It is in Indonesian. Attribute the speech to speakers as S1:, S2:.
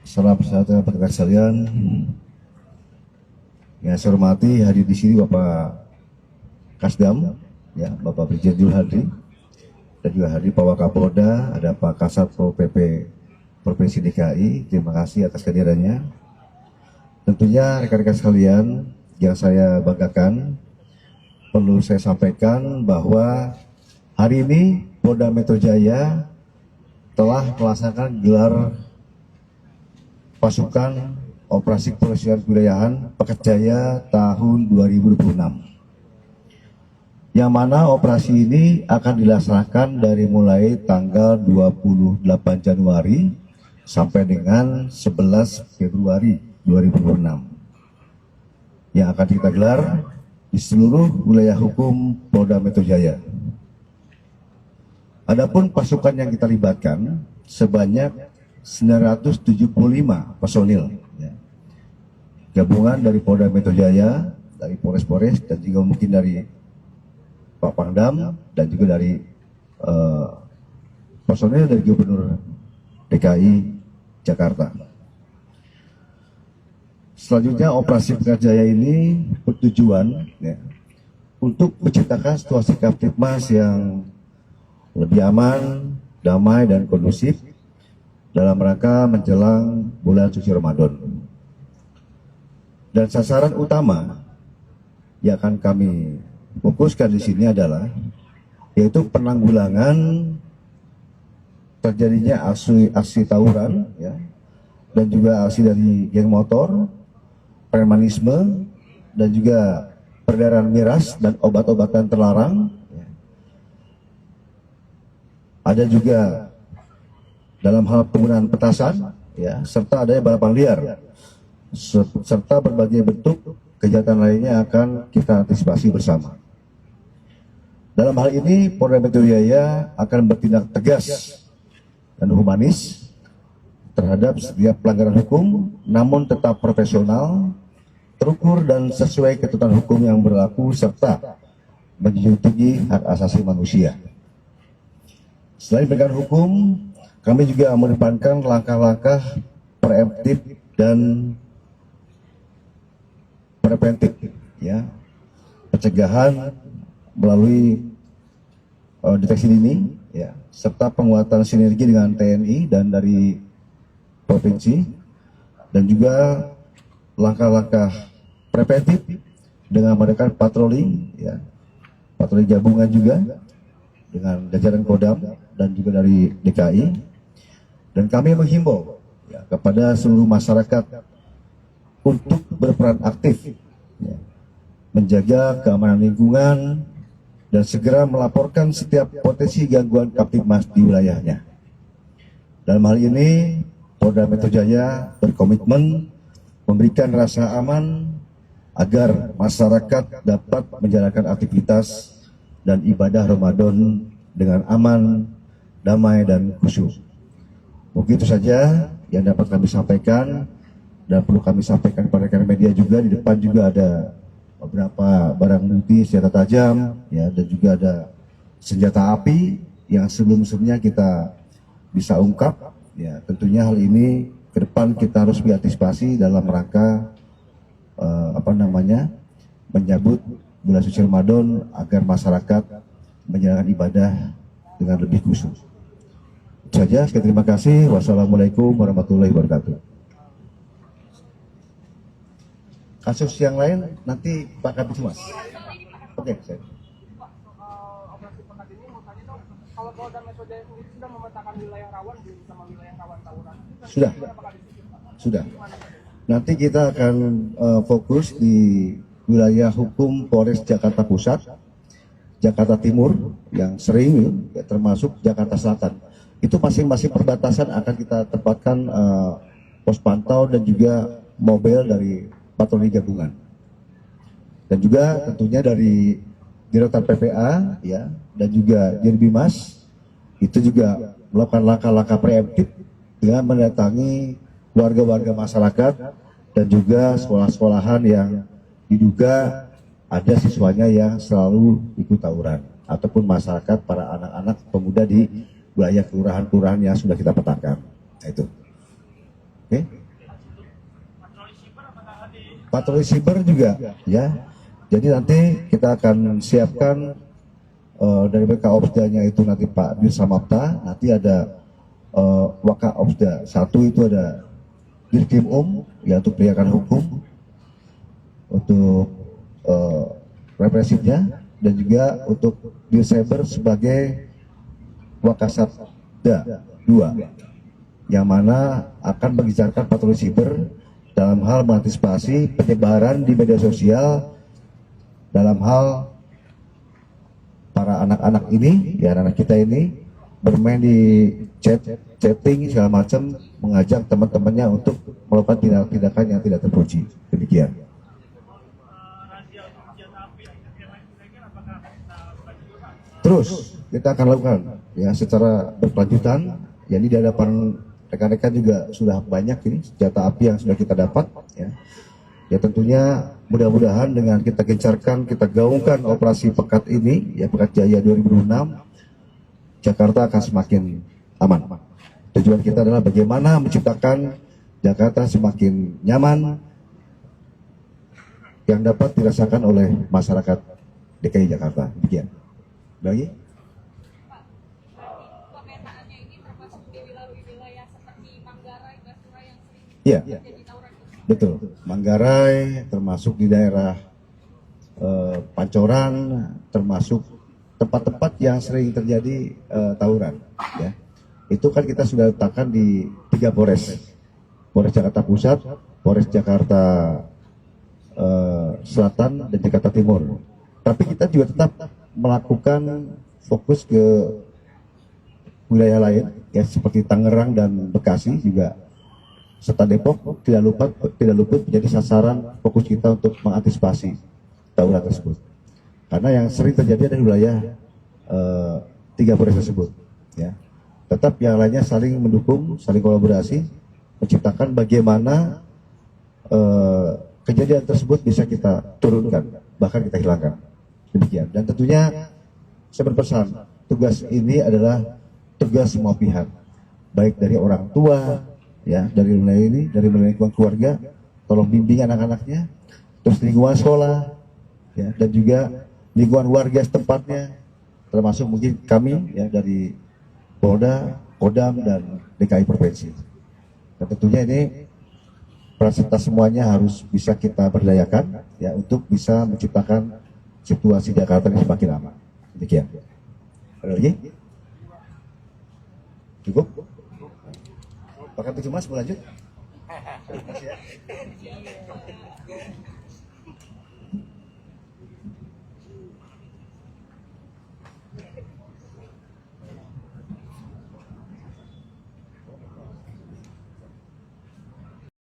S1: Salam sejahtera bagi kita sekalian. Yang saya hormati hadir di sini Bapak Kasdam, ya Bapak Brigjen Julhadri, dan juga hadir Pak Wakapolda, ada Pak Kasat Pol PP Provinsi DKI. Terima kasih atas kehadirannya. Tentunya rekan-rekan sekalian yang saya banggakan, perlu saya sampaikan bahwa hari ini Polda Metro Jaya telah melaksanakan gelar pasukan operasi kepolisian kewilayahan Pekat Jaya tahun 2026. Yang mana operasi ini akan dilaksanakan dari mulai tanggal 28 Januari sampai dengan 11 Februari 2026. Yang akan kita gelar di seluruh wilayah hukum Polda Metro Jaya. Adapun pasukan yang kita libatkan sebanyak 975 personil, ya. Gabungan dari Polda Metro Jaya, dari Polres-Polres, dan juga mungkin dari Pak Pangdam, dan juga dari personil dari Gubernur DKI Jakarta. Selanjutnya operasi Pekat Jaya ini bertujuan, ya, untuk menciptakan situasi Kamtipmas yang lebih aman, damai, dan kondusif dalam rangka menjelang bulan suci Ramadan. Dan sasaran utama yang akan kami fokuskan di sini adalah yaitu penanggulangan terjadinya aksi tawuran, ya, dan juga aksi dari geng motor, premanisme, dan juga peredaran miras dan obat-obatan terlarang. Ada juga dalam hal penggunaan petasan, ya, serta adanya balapan liar, serta berbagai bentuk kejahatan lainnya akan kita antisipasi bersama. Dalam hal ini, Polda Metro Jaya akan bertindak tegas dan humanis terhadap setiap pelanggaran hukum, namun tetap profesional, terukur, dan sesuai ketentuan hukum yang berlaku, serta menjunjung tinggi hak asasi manusia. Selain penegakan hukum, kami juga mengedepankan langkah-langkah preemptif dan preventif, ya, pencegahan melalui deteksi dini, ya, serta penguatan sinergi dengan TNI dan dari provinsi, dan juga langkah-langkah preventif dengan mengadakan patroli, ya, patroli gabungan juga dengan jajaran Kodam dan juga dari DKI. Dan kami menghimbau, ya, kepada seluruh masyarakat untuk berperan aktif, ya, menjaga keamanan lingkungan dan segera melaporkan setiap potensi gangguan Kamtipmas di wilayahnya. Dalam hal ini, Polda Metro Jaya berkomitmen memberikan rasa aman agar masyarakat dapat menjalankan aktivitas dan ibadah Ramadan dengan aman, damai, dan khusyuk. Begitu saja yang dapat kami sampaikan, dan perlu kami sampaikan kepada rekan media juga. Di depan juga ada beberapa barang bukti senjata tajam, ya, dan juga ada senjata api yang sebelum-sebelumnya kita bisa ungkap. Ya, tentunya hal ini ke depan kita harus diantisipasi dalam rangka menyambut bulan suci Ramadan agar masyarakat menjalankan ibadah dengan lebih khusyuk. Itu saja, sekali terima kasih. Wassalamualaikum warahmatullahi wabarakatuh. Kasus yang lain nanti Pak Kabid Humas. Oke, saya.
S2: Operasi Pekat ini mau tanya dong, kalau Polda Metro Jaya sendiri sudah memetakan wilayah rawan belum sama wilayah rawan tawuran?
S1: Sudah. Nanti kita akan fokus di wilayah hukum Polres Jakarta Pusat, Jakarta Timur yang sering, ya, termasuk Jakarta Selatan. Itu masing-masing perbatasan akan kita tempatkan pos pantau dan juga mobil dari patroli gabungan. Dan juga tentunya dari Direktorat PPA, ya, dan juga Dirbimas itu juga melakukan langkah-langkah preemptif dengan mendatangi warga-warga masyarakat dan juga sekolah-sekolahan yang diduga ada siswanya yang selalu ikut tawuran ataupun masyarakat para anak-anak pemuda di wilayah kelurahan-kelurahan yang sudah kita petakan. Nah, itu. Oke. patroli siber juga, ya. Jadi nanti kita akan siapkan dari Waka-Opsda-nya itu nanti Pak Dirsamapta, nanti ada Waka-Opsda 1 itu ada Dirkrim ya untuk penegakan hukum, untuk represifnya, dan juga untuk Dircyber sebagai Wakasatda 2 yang mana akan menggencarkan patroli siber dalam hal mengantisipasi penyebaran di media sosial dalam hal para anak-anak ini, ya anak kita ini bermain di chatting segala macam, mengajak teman-temannya untuk melakukan tindakan yang tidak terpuji. Demikian. Terus kita akan lakukan ya secara berkelanjutan. Ya, ini di hadapan rekan-rekan juga sudah banyak ini senjata api yang sudah kita dapat. Ya tentunya mudah-mudahan dengan kita gencarkan, kita gaungkan operasi Pekat ini, ya Pekat Jaya 2006, Jakarta akan semakin aman. Tujuan kita adalah bagaimana menciptakan Jakarta semakin nyaman yang dapat dirasakan oleh masyarakat DKI Jakarta. Demikian. Lagi?
S3: Pemetaannya ini termasuk di wilayah seperti Manggarai, Basura yang sering
S1: Iya.
S3: terjadi tawuran.
S1: Betul. Manggarai termasuk di daerah Pancoran, termasuk tempat-tempat yang sering terjadi tawuran. Ya. Itu kan kita sudah letakkan di 3 Polres. Polres Jakarta Pusat, Polres Jakarta Selatan, dan Jakarta Timur. Tapi kita juga tetap melakukan fokus ke wilayah lain, ya seperti Tangerang dan Bekasi juga, serta Depok tidak luput menjadi sasaran fokus kita untuk mengantisipasi tawuran tersebut. Karena yang sering terjadi ada di wilayah 3 Polres tersebut. Ya. Tetap yang lainnya saling mendukung, saling kolaborasi, menciptakan bagaimana kejadian tersebut bisa kita turunkan, bahkan kita hilangkan. Demikian. Dan tentunya saya berpesan, tugas ini adalah tugas semua pihak, baik dari orang tua, ya dari mulai ini, dari mulai lingkungan keluarga, tolong bimbing anak-anaknya, terus lingkungan sekolah, ya, dan juga lingkungan warga setempatnya, termasuk mungkin kami ya dari Polda, Kodam, dan DKI Provinsi. Dan tentunya ini peran serta semuanya harus bisa kita berdayakan ya untuk bisa menciptakan situasi Jakarta ini semakin aman. Demikian. Ada lagi? Cukup? Pakai Mas mau lanjut? Terima kasih ya.